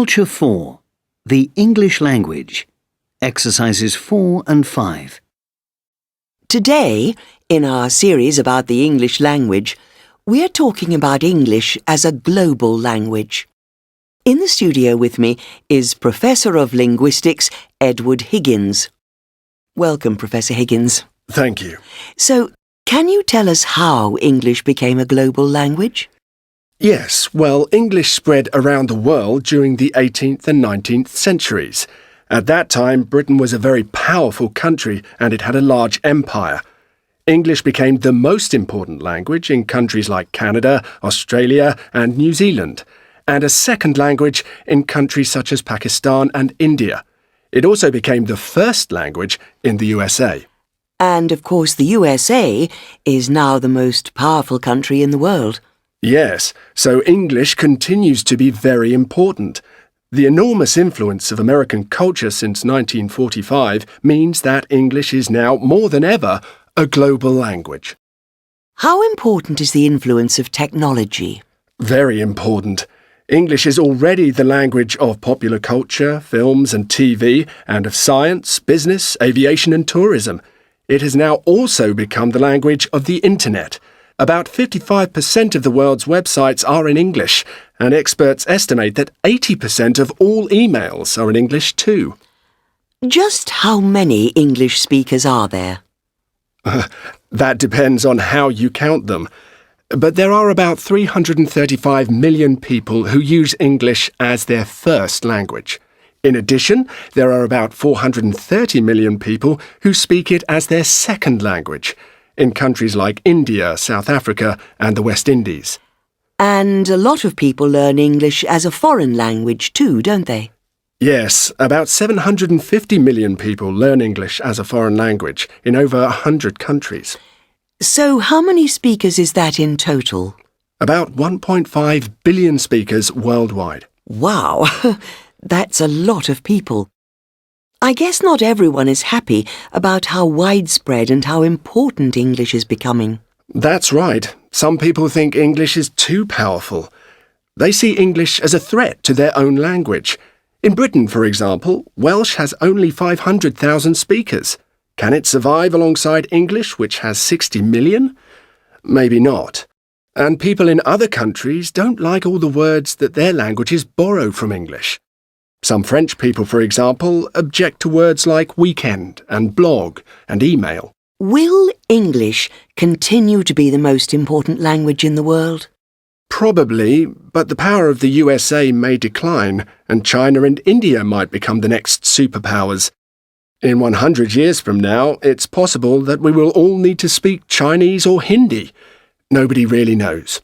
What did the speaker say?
Culture 4. The English Language. Exercises 4 and 5. Today, in our series about the English language, we're talking about English as a global language. In the studio with me is Professor of Linguistics Edward Higgins. Welcome, Professor Higgins. Thank you. So, can you tell us how English became a global language? Yes, well, English spread around the world during the 18th and 19th centuries. At that time, Britain was a very powerful country and it had a large empire. English became the most important language in countries like Canada, Australia and New Zealand, and a second language in countries such as Pakistan and India. It also became the first language in the USA. And, of course, the USA is now the most powerful country in the world. Yes, so English continues to be very important. The enormous influence of American culture since 1945 means that English is now, more than ever, a global language. How important is the influence of technology? Very important. English is already the language of popular culture, films and TV, and of science, business, aviation and tourism. It has now also become the language of the Internet. About 55% of the world's websites are in English, and experts estimate that 80% of all emails are in English too. Just how many English speakers are there? That depends on how you count them. But there are about 335 million people who use English as their first language. In addition, there are about 430 million people who speak it as their second language, in countries like India, South Africa and the West Indies. And a lot of people learn English as a foreign language too, don't they? Yes, about 750 million people learn English as a foreign language in over 100 countries. So how many speakers is that in total? About 1.5 billion speakers worldwide. Wow, that's a lot of people. I guess not everyone is happy about how widespread and how important English is becoming. That's right. Some people think English is too powerful. They see English as a threat to their own language. In Britain, for example, Welsh has only 500,000 speakers. Can it survive alongside English, which has 60 million? Maybe not. And people in other countries don't like all the words that their languages borrow from English. Some French people, for example, object to words like weekend and blog and email. Will English continue to be the most important language in the world? Probably, but the power of the USA may decline, and China and India might become the next superpowers. In 100 years from now, it's possible that we will all need to speak Chinese or Hindi. Nobody really knows.